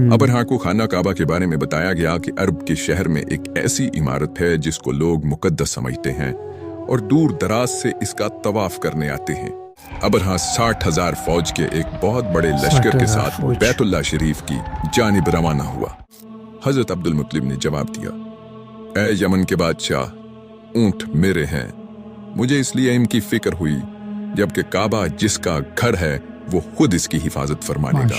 Abraha को खाना काबा के बारे में बताया गया कि अरब के शहर में एक ऐसी इमारत है जिसको लोग मुकद्दस समझते हैं और दूर दराज से इसका तवाफ करने आते हैं। अबरहा 60,000 फौज के एक बहुत बड़े लश्कर के साथ बैतुल्लाह शरीफ की जानिब रवाना हुआ। हजरत अब्दुल मुत्तलिब ने जवाब दिया, ऐ यमन के बादशाह, ऊंट मेरे हैं, मुझे इसलिए इनकी फिक्र हुई जबकि काबा जिसका घर है वो खुद इसकी हिफाजत फरमा लेगा।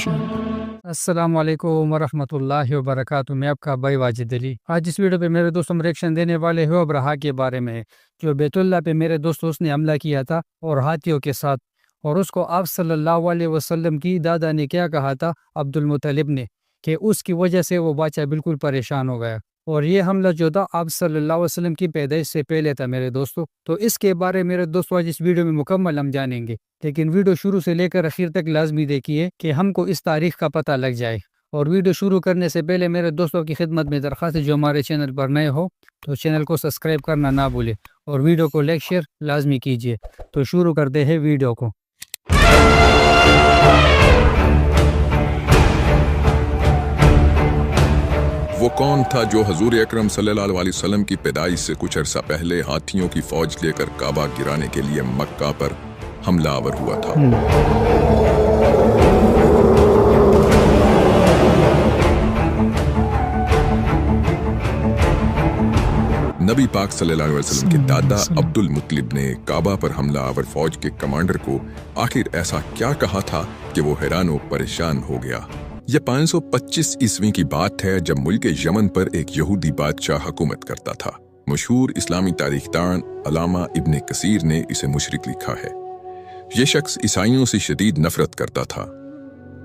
अस्सलामु अलैकुम वरहमतुल्लाहि वबरकातुहू। मैं आपका भाई वाजिद अली। आज इस वीडियो पे मेरे दोस्तों हम रिएक्शन देने वाले हैं अबरहा के बारे में, जो बैतुल्लाह पे मेरे दोस्तों उसने हमला किया था और हाथियों के साथ, और उसको आप सल्लल्लाहु अलैहि वसल्लम की दादा ने क्या कहा था, अब्दुल मुत्तलिब ने, कि उसकी वजह से वो बादशाह बिल्कुल परेशान हो गया। और ये हमला जो था आप सल्लल्लाहु अलैहि वसल्लम की पैदाइश से पहले था मेरे दोस्तों। तो इसके बारे में मेरे दोस्तों आज इस वीडियो में मुकम्मल हम जानेंगे, लेकिन वीडियो शुरू से लेकर आखिर तक लाजमी देखिए कि हमको इस तारीख का पता लग जाए। और वीडियो शुरू करने से पहले मेरे दोस्तों की खिदमत में दरख्वास्त है, जो हमारे चैनल पर नए हो तो चैनल को सब्सक्राइब करना ना भूले और वीडियो को लाइक शेयर लाजमी कीजिए। तो शुरू करते हैं वीडियो को। वो कौन था जो हजूर अकरम सल्लल्लाहु अलैहि वसल्लम की पैदाइश से कुछ अरसा पहले हाथियों की फौज लेकर काबा गिराने के लिए मक्का पर हमलावर हुआ था? नबी पाक सल्लल्लाहु अलैहि वसल्लम के दादा अब्दुल मुत्तलिब ने काबा पर हमलावर फौज के कमांडर को आखिर ऐसा क्या कहा था कि वो हैरान और परेशान हो गया। यह 525 ईस्वी की बात है, जब मुल्क यमन पर एक यहूदी बादशाह हुकूमत करता था। मशहूर इस्लामी तारीखदान अल्लामा इब्ने कसीर ने इसे मुशरिक लिखा है। यह शख्स ईसाइयों से शदीद नफरत करता था।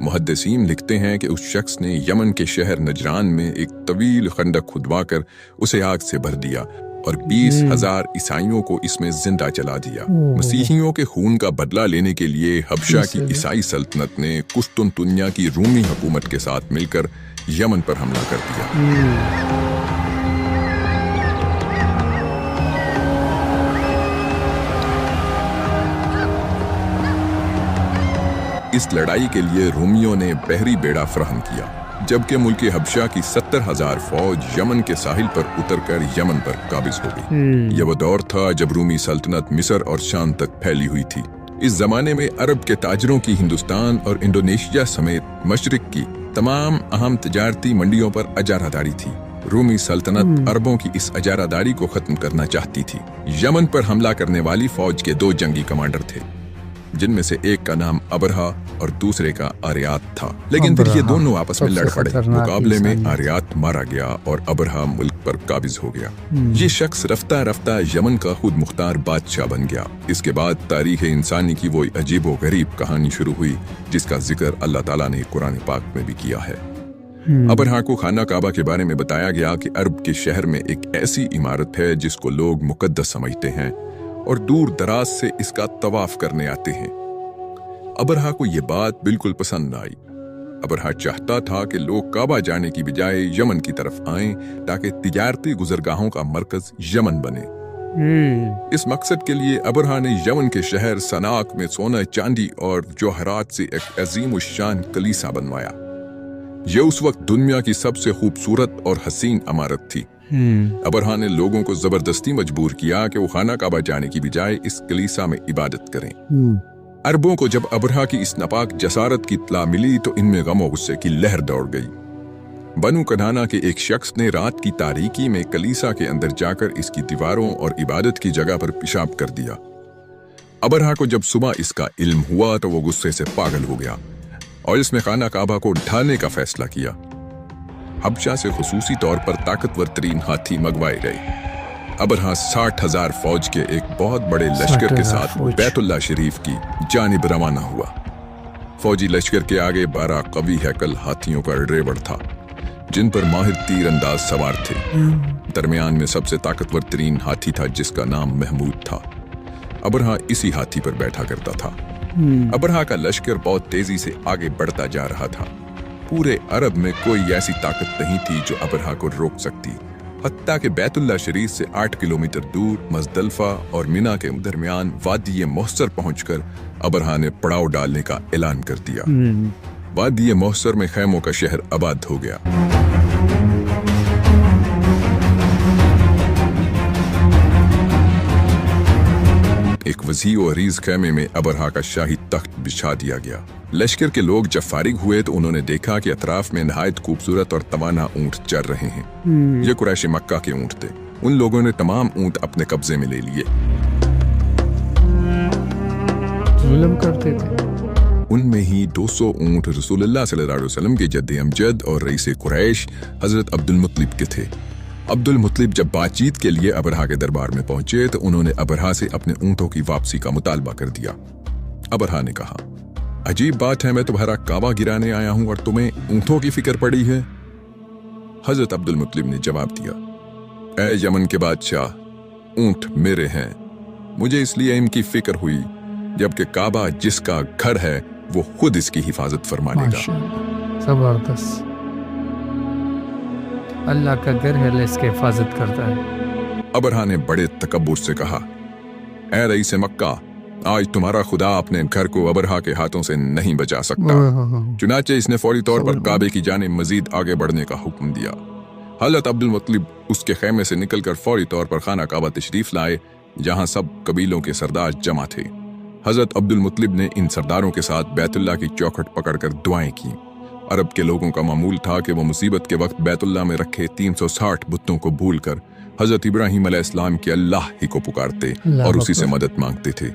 मुहद्दिसीन लिखते हैं कि उस शख्स ने यमन के शहर नजरान में एक तवील खंडक खुदवाकर उसे आग से भर दिया और 20,000 ईसाइयों को इसमें जिंदा जला दिया। मसीहियों के खून का बदला लेने के लिए हबशा की ईसाई सल्तनत ने कुस्तुनतुनिया की रूमी हुकूमत के साथ मिलकर यमन पर हमला कर दिया। इस लड़ाई के लिए रोमियों ने बहरी बेड़ा फराहम किया, जबकि मुल्क हबशा की 70,000 फौज यमन के साहिल पर उतरकर यमन पर काबिज हो गई। यह वो दौर था जब रूमी सल्तनत मिस्र और शाम तक फैली हुई थी। इस जमाने में अरब के ताजरों की हिंदुस्तान और इंडोनेशिया समेत मशरिक की तमाम अहम तिजारती मंडियों पर अजारादारी थी। रूमी सल्तनत अरबों की इस अजारादारी को खत्म करना चाहती थी। यमन पर हमला करने वाली फौज के 2 जंगी कमांडर थे, जिनमें से एक का नाम अबरहा और दूसरे का आर्यात था। लेकिन फिर ये दोनों आपस में लड़ पड़े। मुकाबले में आर्यात मारा गया और अबरहा मुल्क पर काबिज हो गया। ये शख्स रफ्ता रफ्ता यमन का खुद मुख्तार बादशाह बन गया। इसके बाद तारीख इंसानी की वो अजीबो गरीब कहानी शुरू हुई, जिसका जिक्र अल्लाह ताला ने कुरान पाक में भी किया है। अबरहा को खाना काबा के बारे में बताया गया कि अरब के शहर में एक ऐसी इमारत है जिसको लोग मुकद्दस समझते हैं और दूर दराज से इसका तवाफ करने आते हैं। अबरहा को यह बात बिल्कुल पसंद आई। अबरहा चाहता था कि लोग काबा जाने की बजाय यमन की तरफ आएं, ताकि तिजारती गुजरगाहों का मरकज यमन बने। इस मकसद के लिए अबरहा ने यमन के शहर सनाक में सोना चांदी और जौहरात से एक अजीम शान कलीसा बनवाया। यह उस वक्त दुनिया की सबसे खूबसूरत और हसीन इमारत थी। अबरहा ने लोगों को जबरदस्ती मजबूर किया कि वो खाना काबा जाने की बजाय इस कलीसा में इबादत करें। अरबों को जब अबरहा की इस नापाक जसारत की इत्तला मिली तो इनमें गम और गुस्से की लहर दौड़ गई। बनु कनाना के एक शख्स ने रात की तारीकी में कलीसा के अंदर जाकर इसकी दीवारों और इबादत की जगह पर पेशाब कर दिया। अबरहा को जब सुबह इसका इल्म हुआ तो वो गुस्से से पागल हो गया और इसमें खाना काबा को ढाने का फैसला किया। हबशा से खुसूसी तौर पर ताकतवर तरीन हाथी मंगवाए गए। अबरहा 60,000 फौज के एक बहुत बड़े लश्कर के साथ बैतुल्लाह शरीफ की जानिब रवाना हुआ। फौजी लश्कर के आगे 12 कवी हैकल हाथियों का ड्राइवर था, जिन पर माहिर तीर अंदाज सवार थे। दरमियान में सबसे ताकतवर तरीन हाथी था, जिसका नाम महमूद था। अबरहा इसी हाथी पर बैठा करता था। अबरहा का लश्कर बहुत तेजी से आगे बढ़ता जा रहा था। पूरे अरब में कोई ऐसी ताकत नहीं थी जो अबरहा को रोक सकती। हत्ता के बैतुल्लाह शरीफ से 8 किलोमीटर दूर मजदलफा और मिना के दरमियान वादी मोहसर पहुंचकर अबरहा ने पड़ाव डालने का ऐलान कर दिया। वादी मोहसर में खैमों का शहर आबाद हो गया। एक वसी और अरीज खैमे में अबरहा का शाही तख्त बिछा दिया गया। लश्कर के लोग जब फारिग हुए तो उन्होंने देखा कि अतराफ में नहायत खूबसूरत और तवाना ऊंट चर रहे हैं। ये कुरैश मक्का के ऊंट थे। उन लोगों ने तमाम ऊंट अपने कब्जे में ले लिए। जुल्म करते थे। उनमें ही 200 ऊंट रसूलुल्लाह सल्लल्लाहु अलैहि वसल्लम के जद्दे अमजद और रईस कुरैश हजरत अब्दुल मुत्तलिब के थे। अब्दुल मुत्तलिब जब बातचीत के लिए अबरहा के दरबार में पहुंचे तो उन्होंने अबरहा से अपने ऊंटों की वापसी का मुतालबा कर दिया। अबरहा ने कहा, अजीब बात है, मैं तुम्हारा काबा गिराने आया हूं और तुम्हें ऊंटों की फिक्र पड़ी है। हजरत अब्दुल मुत्तलिब ने जवाब दिया, ऐ यमन के बादशाह, ऊंट मेरे हैं, मुझे इसलिए इनकी फिक्र हुई जबकि काबा जिसका घर है वो खुद इसकी हिफाजत फरमा लेगा। जबरदस्त। अल्लाह का घर है, इसकी हिफाजत करता है। अबरहा ने बड़े तकब्बुर से कहा, ऐ रईस मक्का, आज तुम्हारा खुदा अपने घर को अबरहा के हाथों से नहीं बचा सकता। चुनाचे इसने फौरी तौर पर काबे की जानिब मजीद आगे बढ़ने का हुक्म दिया। हज़रत अब्दुल मुत्तलिब उसके खैमे से निकलकर फौरी तौर पर खाना काबा तशरीफ लाए, जहां सब कबीलों के सरदार जमा थे। हज़रत अब्दुल मुत्तलिब ने इन सरदारों के साथ बैतुल्लाह की चौखट पकड़कर दुआएं की। अरब के लोगों का मामूल था कि वो मुसीबत के वक्त बैतुल्लाह में रखे 360 बुतों को भूलकर हज़रत इब्राहीम अलैहिस्सलाम के अल्लाह ही को पुकारते और उसी से मदद मांगते थे,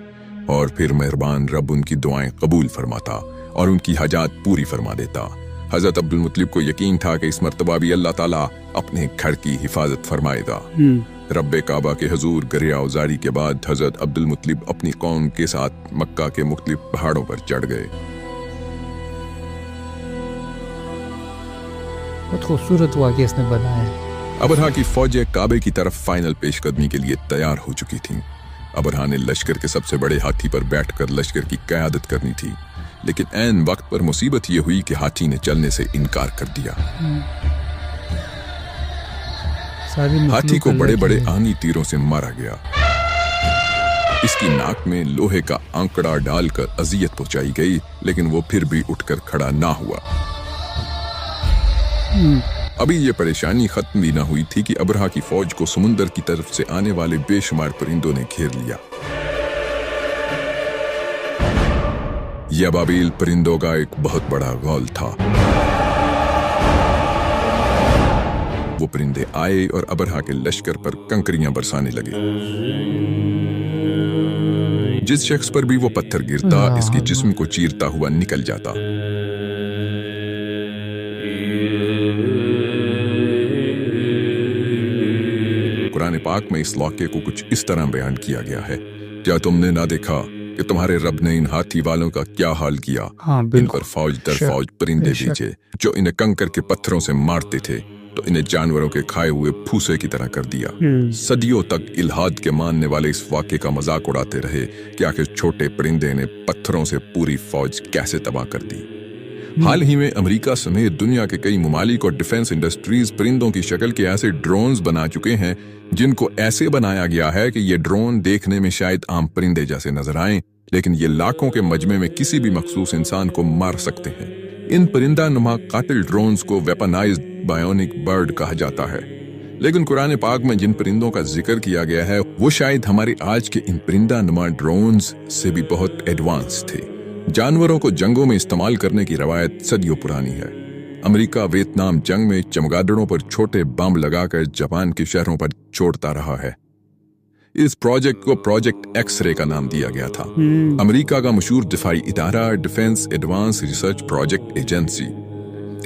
और फिर मेहरबान रब उनकी दुआएं कबूल फरमाता और उनकी हाजात पूरी फरमा देता। हज़रत अब्दुल मुत्तलिब को यकीन था कि इस मर्तबा भी अल्लाह ताला अपने घर की हिफाजत फरमाएगा। रब्बे काबा के हुजूर गरिया उजारी के बाद हज़रत अब्दुल मुत्तलिब अपनी कौम के साथ मक्का के मुख्तलिफ पहाड़ों पर चढ़ गए। बहुत खूबसूरत वाक़या इसने बनाया। अबरहा की फौजें काबे की तरफ फाइनल पेशकदमी के लिए तैयार हो चुकी थीं। अबरहा ने लश्कर के सबसे बड़े हाथी पर बैठकर लश्कर की क़यादत करनी थी, लेकिन ऐन वक्त पर मुसीबत ये हुई कि हाथी ने चलने से इनकार कर दिया। हाथी को बड़े बड़े आनी तीरों से मारा गया। इसकी नाक में लोहे का आंकड़ा डालकर अजियत पहुंचाई गई, लेकिन वो फिर भी उठकर खड़ा ना हुआ। अभी ये परेशानी खत्म भी ना हुई थी कि अबरहा की फौज को समुंदर की तरफ से आने वाले बेशुमार परिंदों ने घेर लिया। यह अबाबील परिंदों का एक बहुत बड़ा गौल था। वो परिंदे आए और अबरहा के लश्कर पर कंकरियां बरसाने लगे। जिस शख्स पर भी वो पत्थर गिरता, इसके जिस्म को चीरता हुआ निकल जाता। कुरान पाक में इस वाक़े को कुछ इस तरह बयान किया गया है, क्या तुमने ना देखा कि तुम्हारे रब ने इन हाथी वालों का क्या हाल किया? इन पर फौज दर फौज परिंदे भेजे जो इन्हें कंकर के पत्थरों से मारते थे, तो इन्हें जानवरों के खाए हुए फूसे की तरह कर दिया। सदियों तक इल्हाद के मानने वाले इस वाक़े का मजाक उड़ाते रहे कि आखिर छोटे परिंदे ने पत्थरों से पूरी फौज कैसे तबाह कर दी। हाल ही में अमेरिका समेत दुनिया के कई ममालिक और डिफेंस इंडस्ट्रीज परिंदों की शक्ल के ऐसे ड्रोन्स बना चुके हैं जिनको ऐसे बनाया गया है कि ये ड्रोन देखने में शायद आम परिंदे जैसे नजर आएं, लेकिन ये लाखों के मजमे में किसी भी मखसूस इंसान को मार सकते हैं। इन परिंदा नुमा कातिल ड्रोन्स को वेपनाइज्ड बायोनिक बर्ड कहा जाता है, लेकिन कुरान पाक में जिन परिंदों का जिक्र किया गया है वो शायद हमारे आज के इन परिंदा नुमा ड्रोन्स से भी बहुत एडवांस थे। जानवरों को जंगों में इस्तेमाल करने की रवायत सदियों पुरानी है। अमेरिका वियतनाम जंग में चमगादड़ों पर छोटे बम लगाकर जापान के शहरों पर छोड़ता रहा है। इस प्रोजेक्ट को प्रोजेक्ट एक्स-रे का नाम दिया गया था। अमेरिका का मशहूर दिफाई इदारा defence advance research project agency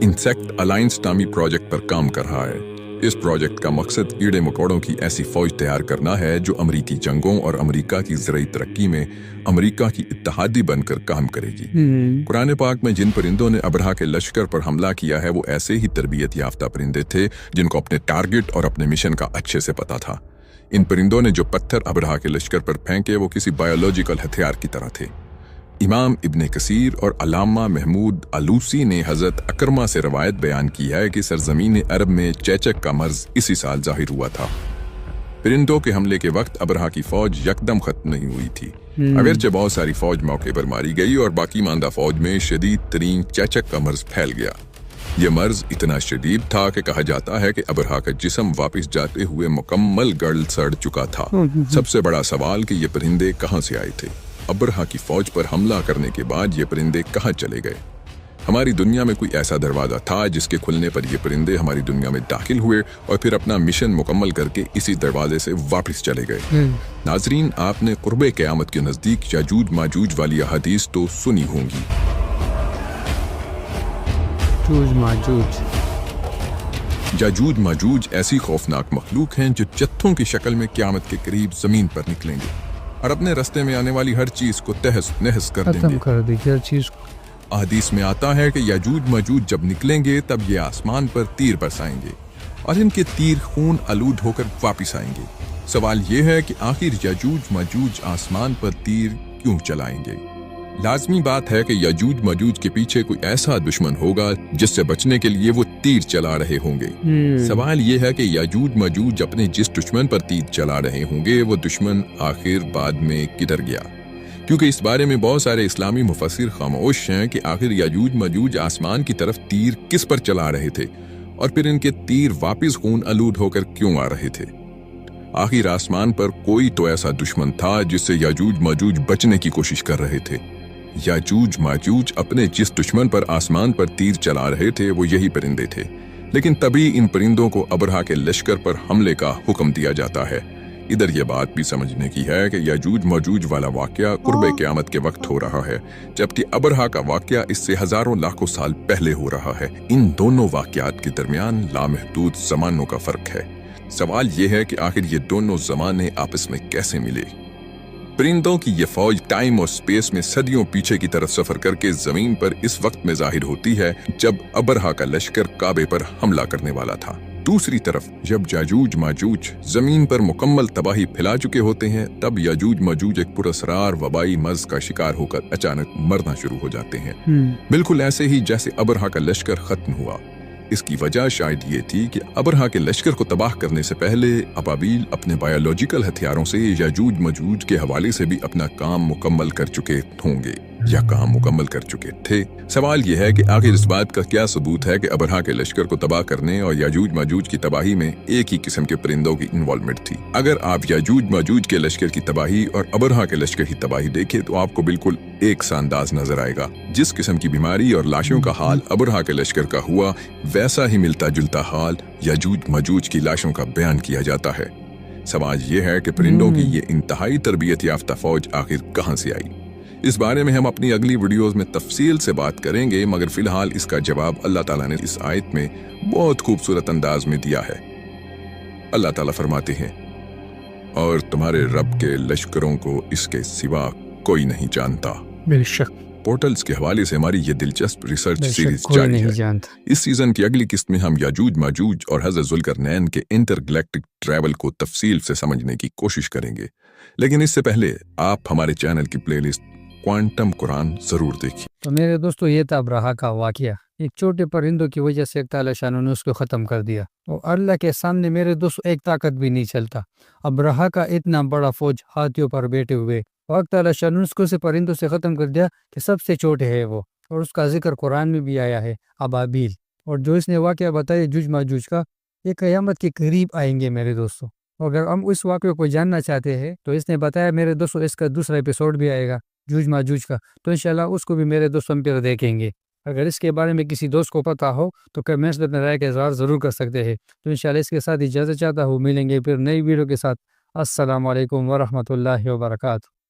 insect alliance नामी प्रोजेक्ट पर काम कर रहा है। इस प्रोजेक्ट का मकसद कीड़े मकोड़ों की ऐसी फौज तैयार करना है जो अमेरिकी जंगों और अमेरिका की ज़राई तरक्की में अमेरिका की इत्तेहादी बनकर काम करेगी। कुरान पाक में जिन परिंदों ने अबरहा के लश्कर पर हमला किया है वो ऐसे ही तरबियत याफ्ता परिंदे थे जिनको अपने टारगेट और अपने मिशन का अच्छे से पता था। इन परिंदों ने जो पत्थर अबरहा के लश्कर पर फेंके वो किसी बायोलॉजिकल हथियार की तरह थे। इमाम इब्ने कसीर और अल्लामा महमूद आलूसी ने हजरत अकरमा से रवायत बयान की है कि सरजमीन अरब में चेचक का मर्ज इसी साल जाहिर हुआ था। परिंदों के हमले के वक्त अबरहा की फौज यकदम खत्म नहीं हुई थी। अगरचे बहुत सारी फौज मौके पर मारी गई और बाकी मांदा फौज में शदीद तरीन चेचक का मर्ज फैल गया। ये मर्ज इतना शदीद था कि कहा जाता है कि अबरहा का जिस्म वापस जाते हुए मुकम्मल गल सड़ चुका था। सबसे बड़ा सवाल कि ये परिंदे कहाँ से आए थे। अबरहा की फौज पर हमला करने के बाद ये परिंदे कहाँ चले गए। हमारी दुनिया में कोई ऐसा दरवाजा था जिसके खुलने पर ये परिंदे हमारी दुनिया में दाखिल हुए और फिर अपना मिशन मुकम्मल करके इसी दरवाजे से वापस चले गए। नाजरीन, आपने कुर्बे क़यामत के नज़दीक याजूज माजूज वाली हदीस तो सुनी होंगी। याजूज माजूज ऐसी खौफनाक मखलूक हैं जो जत्थों की शक्ल में क़यामत के करीब जमीन पर निकलेंगे और अपने रास्ते में आने वाली हर चीज को तहस नहस कर देंगे। हदीस में आता है कि याजूज माजूज जब निकलेंगे तब ये आसमान पर तीर बरसाएंगे और इनके तीर खून आलूद होकर वापस आएंगे। सवाल ये है कि आखिर याजूज माजूज आसमान पर तीर क्यों चलाएंगे। लाजमी बात है कि याजूज माजूज के पीछे कोई ऐसा दुश्मन होगा जिससे बचने के लिए वो तीर चला रहे होंगे। सवाल ये है कि याजूज माजूज अपने जिस दुश्मन पर तीर चला रहे होंगे वो दुश्मन आखिर बाद में किधर गया, क्योंकि इस बारे में बहुत सारे इस्लामी मुफस्सिर खामोश हैं कि आखिर याजूज माजूज आसमान की तरफ तीर किस पर चला रहे थे और फिर इनके तीर वापस खून आलूद होकर क्यों आ रहे थे। आखिर आसमान पर कोई तो ऐसा दुश्मन था जिससे याजूज माजूज बचने की कोशिश कर रहे थे। याजूज माजूज अपने जिस दुश्मन पर आसमान पर तीर चला रहे थे वो यही परिंदे थे, लेकिन तभी इन परिंदों को अबरहा के लश्कर पर हमले का हुक्म दिया जाता है। इधर ये बात भी समझने की है कि याजूज माजूज वाला वाकया कुर्बे क़यामत के वक्त हो रहा है, जबकि अबरहा का वाकया इससे हजारों लाखों साल पहले हो रहा है। इन दोनों वाकयात के दरमियान लामहदूद ज़मानों का फर्क है। सवाल ये है कि आखिर ये दोनों ज़माने आपस में कैसे मिले। परिंदों की ये फौज टाइम और स्पेस में सदियों पीछे की तरफ सफर करके जमीन पर इस वक्त में जाहिर होती है जब अबरहा का लश्कर काबे पर हमला करने वाला था। दूसरी तरफ जब याजूज माजूज जमीन पर मुकम्मल तबाही फैला चुके होते हैं तब याजूज माजूज एक पुरअसरार वबाई मर्ज का शिकार होकर अचानक मरना शुरू हो जाते हैं, बिल्कुल ऐसे ही जैसे अबरहा का लश्कर खत्म हुआ। इसकी वजह शायद ये थी कि अबरहा के लश्कर को तबाह करने से पहले अबाबील अपने बायोलॉजिकल हथियारों से याजूज माजूज के हवाले से भी अपना काम मुकम्मल कर चुके होंगे या काम मुकम्मल कर चुके थे। सवाल यह है कि आखिर इस बात का क्या सबूत है कि अबरहा के लश्कर को तबाह करने और याजूज माजूज की तबाही में एक ही किस्म के परिंदों की इन्वॉल्वमेंट थी। अगर आप याजूज माजूज के लश्कर की तबाही और अबरहा के लश्कर की तबाही देखें तो आपको बिल्कुल एक सा अंदाज नजर आएगा। जिस किस्म की बीमारी और लाशों का हाल अबरहा के लश्कर का हुआ, वैसा ही मिलता जुलता हाल याजूज माजूज की लाशों का बयान किया जाता है। सवाल ये है कि परिंदों की ये इंतहाई तरबियत याफ्ता फौज आखिर कहाँ से आई। इस बारे में हम अपनी अगली वीडियोस में तफसील से बात करेंगे, मगर फिलहाल इसका जवाब अल्लाह ताला ने इस आयत में बहुत खूबसूरत अंदाज में दिया है। अल्लाह ताला फरमाते हैं, और तुम्हारे रब के लश्करों को इसके सिवा कोई नहीं जानता। बेशक पोर्टल्स के हवाले से हमारी ये दिलचस्प रिसर्च सीरीज जारी है। इस सीजन की अगली किस्त में हम याजूज माजूज और हज़रत ज़ुल्करनैन के इंटरगैलेक्टिक ट्रैवल को तफसील से समझने की कोशिश करेंगे, लेकिन इससे पहले आप हमारे चैनल की प्लेलिस्ट क्वांटम कुरान जरूर देखिए। तो मेरे दोस्तों, ये था अबरहा का वाकया। एक छोटे परिंदों की वजह से ताला शाह ने उसको ख़त्म कर दिया और अल्लाह के सामने मेरे दोस्तों एक ताकत भी नहीं चलता। अबरहा का इतना बड़ा फौज हाथियों पर बैठे हुए और ताला शाह ने उसको से परिंदों से ख़त्म कर दिया कि सबसे छोटे है वो, और उसका जिक्र कुरान में भी आया है, अबाबील। और जो इसने वाकया बताया याजूज माजूज का, ये क़यामत के करीब आएंगे मेरे दोस्तों। और अगर हम उस वाकये को जानना चाहते हैं तो इसने बताया मेरे दोस्तों, इसका दूसरा एपिसोड भी आएगा याजूज माजूज का, तो इंशाल्लाह उसको भी मेरे दोस्त हम फिर देखेंगे। अगर इसके बारे में किसी दोस्त को पता हो तो कमेंट्स में अपने राय का इज़हार ज़रूर कर सकते हैं। तो इंशाल्लाह इसके साथ इजाज़त चाहता हूँ, मिलेंगे फिर नई वीडियो के साथ। अस्सलामु अलैकुम वरहमतुल्लाहि वबरकातुहू।